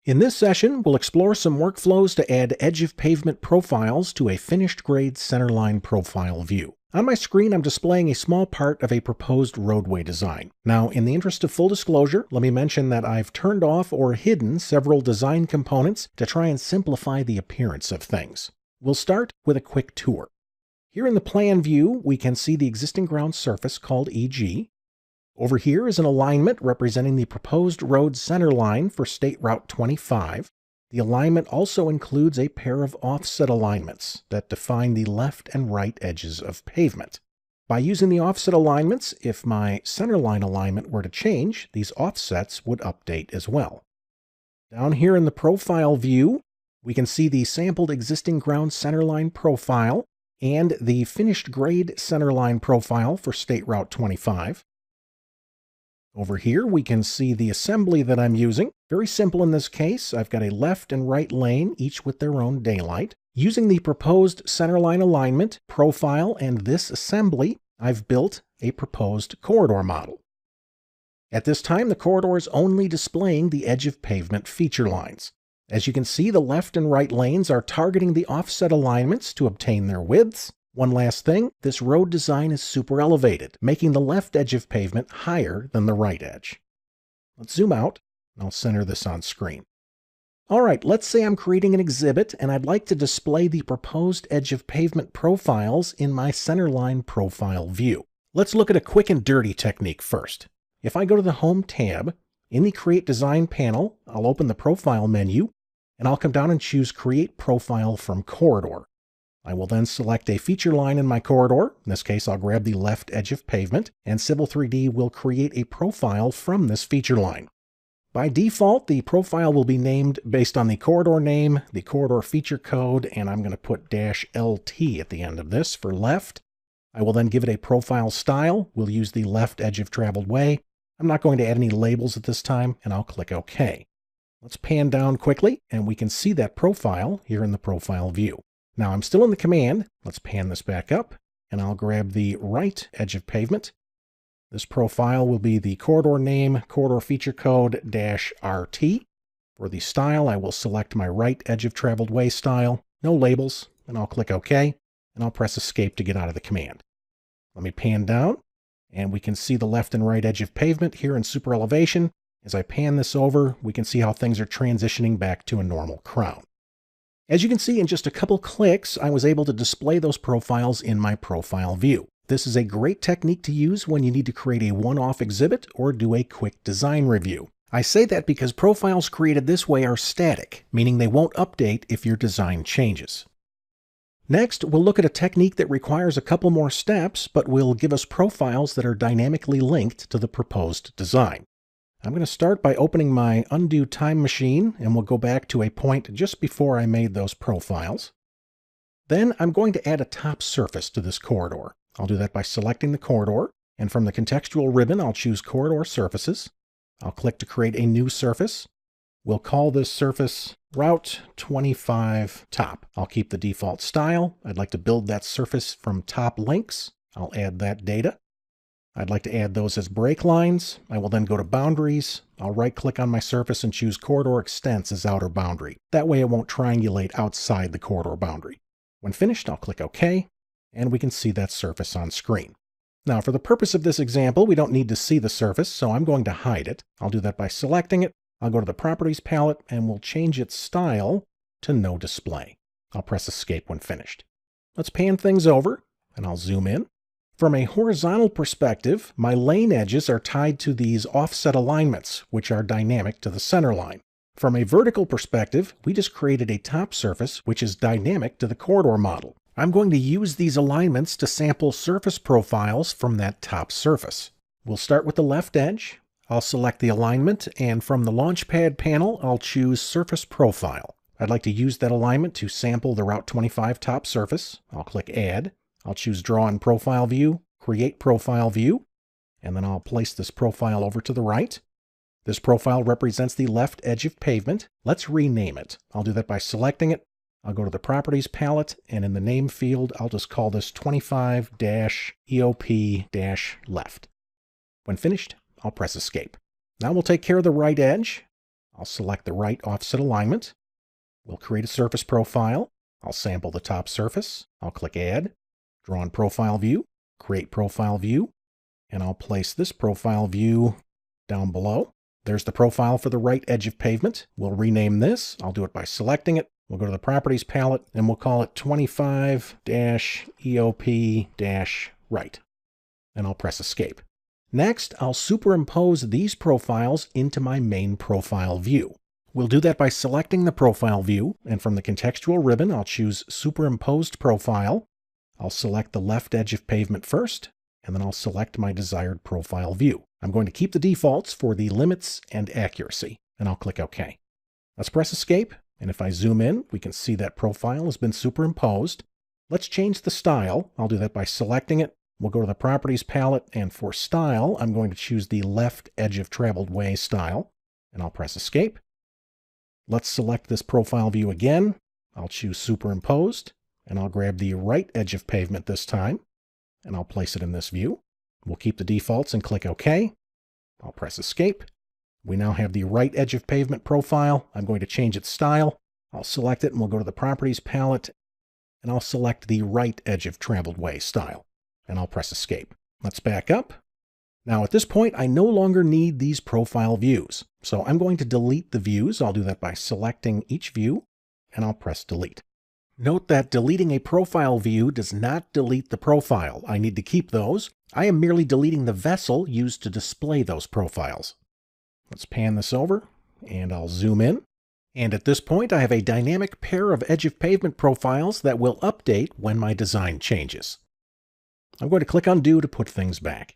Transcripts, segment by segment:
In this session, we'll explore some workflows to add edge of pavement profiles to a finished grade centerline profile view. On my screen, I'm displaying a small part of a proposed roadway design. Now, in the interest of full disclosure, let me mention that I've turned off or hidden several design components to try and simplify the appearance of things. We'll start with a quick tour. Here in the plan view, we can see the existing ground surface called EG. Over here is an alignment representing the proposed road center line for State Route 25. The alignment also includes a pair of offset alignments that define the left and right edges of pavement. By using the offset alignments, if my center line alignment were to change, these offsets would update as well. Down here in the profile view, we can see the sampled existing ground centerline profile and the finished grade centerline profile for State Route 25. Over here, we can see the assembly that I'm using. Very simple in this case. I've got a left and right lane, each with their own daylight. Using the proposed centerline alignment, profile, and this assembly, I've built a proposed corridor model. At this time, the corridor is only displaying the edge of pavement feature lines. As you can see, the left and right lanes are targeting the offset alignments to obtain their widths. One last thing, this road design is super elevated, making the left edge of pavement higher than the right edge. Let's zoom out, and I'll center this on screen. All right, let's say I'm creating an exhibit, and I'd like to display the proposed edge of pavement profiles in my centerline profile view. Let's look at a quick and dirty technique first. If I go to the Home tab, in the Create Design panel, I'll open the Profile menu, and I'll come down and choose Create Profile from Corridor. I will then select a feature line in my corridor. In this case, I'll grab the left edge of pavement, and Civil 3D will create a profile from this feature line. By default, the profile will be named based on the corridor name, the corridor feature code, and I'm going to put -LT at the end of this for left. I will then give it a profile style. We'll use the left edge of traveled way. I'm not going to add any labels at this time, and I'll click OK. Let's pan down quickly, and we can see that profile here in the profile view. Now I'm still in the command. Let's pan this back up, and I'll grab the right edge of pavement. This profile will be the corridor name, corridor feature code -RT. For the style, I will select my right edge of traveled way style, no labels, and I'll click OK, and I'll press Escape to get out of the command. Let me pan down, and we can see the left and right edge of pavement here in super elevation. As I pan this over, we can see how things are transitioning back to a normal crown. As you can see, in just a couple clicks, I was able to display those profiles in my profile view. This is a great technique to use when you need to create a one-off exhibit or do a quick design review. I say that because profiles created this way are static, meaning they won't update if your design changes. Next, we'll look at a technique that requires a couple more steps, but will give us profiles that are dynamically linked to the proposed design. I'm going to start by opening my undo time machine, and we'll go back to a point just before I made those profiles. Then I'm going to add a top surface to this corridor. I'll do that by selecting the corridor, and from the contextual ribbon, I'll choose Corridor Surfaces. I'll click to create a new surface. We'll call this surface Route 25 Top. I'll keep the default style. I'd like to build that surface from top links. I'll add that data. I'd like to add those as break lines. I will then go to Boundaries. I'll right-click on my surface and choose Corridor Extents as outer boundary. That way it won't triangulate outside the corridor boundary. When finished, I'll click OK, and we can see that surface on screen. Now, for the purpose of this example, we don't need to see the surface, so I'm going to hide it. I'll do that by selecting it. I'll go to the Properties palette, and we'll change its style to No Display. I'll press Escape when finished. Let's pan things over, and I'll zoom in. From a horizontal perspective, my lane edges are tied to these offset alignments, which are dynamic to the center line. From a vertical perspective, we just created a top surface, which is dynamic to the corridor model. I'm going to use these alignments to sample surface profiles from that top surface. We'll start with the left edge. I'll select the alignment, and from the Launchpad panel, I'll choose Surface Profile. I'd like to use that alignment to sample the Route 25 top surface. I'll click Add. I'll choose Draw in Profile View, Create Profile View, and then I'll place this profile over to the right. This profile represents the left edge of pavement. Let's rename it. I'll do that by selecting it. I'll go to the Properties palette, and in the name field, I'll just call this 25-EOP-left. When finished, I'll press Escape. Now we'll take care of the right edge. I'll select the right offset alignment. We'll create a surface profile. I'll sample the top surface. I'll click Add, Draw in Profile View, Create Profile View, and I'll place this profile view down below. There's the profile for the right edge of pavement. We'll rename this. I'll do it by selecting it. We'll go to the Properties palette, and we'll call it 25-EOP-right. And I'll press Escape. Next, I'll superimpose these profiles into my main profile view. We'll do that by selecting the profile view, and from the contextual ribbon, I'll choose Superimposed Profile. I'll select the left edge of pavement first, and then I'll select my desired profile view. I'm going to keep the defaults for the limits and accuracy, and I'll click OK. Let's press Escape, and if I zoom in, we can see that profile has been superimposed. Let's change the style. I'll do that by selecting it. We'll go to the Properties palette, and for Style, I'm going to choose the Left Edge of Traveled Way style, and I'll press Escape. Let's select this profile view again. I'll choose Superimposed, and I'll grab the right edge of pavement this time, and I'll place it in this view. We'll keep the defaults and click OK. I'll press Escape. We now have the right edge of pavement profile. I'm going to change its style. I'll select it, and we'll go to the Properties palette, and I'll select the Right Edge of Traveled Way style, and I'll press Escape. Let's back up. Now at this point, I no longer need these profile views, so I'm going to delete the views. I'll do that by selecting each view, and I'll press Delete. Note that deleting a profile view does not delete the profile. I need to keep those. I am merely deleting the vessel used to display those profiles. Let's pan this over, and I'll zoom in. And at this point, I have a dynamic pair of edge of pavement profiles that will update when my design changes. I'm going to click Undo to put things back.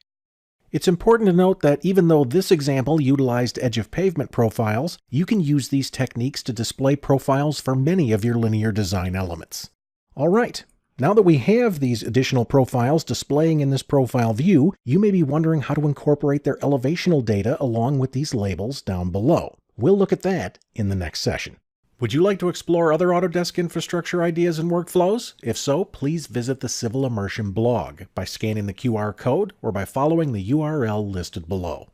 It's important to note that even though this example utilized edge of pavement profiles, you can use these techniques to display profiles for many of your linear design elements. All right, now that we have these additional profiles displaying in this profile view, you may be wondering how to incorporate their elevational data along with these labels down below. We'll look at that in the next session. Would you like to explore other Autodesk infrastructure ideas and workflows? If so, please visit the Civil Immersion blog by scanning the QR code or by following the URL listed below.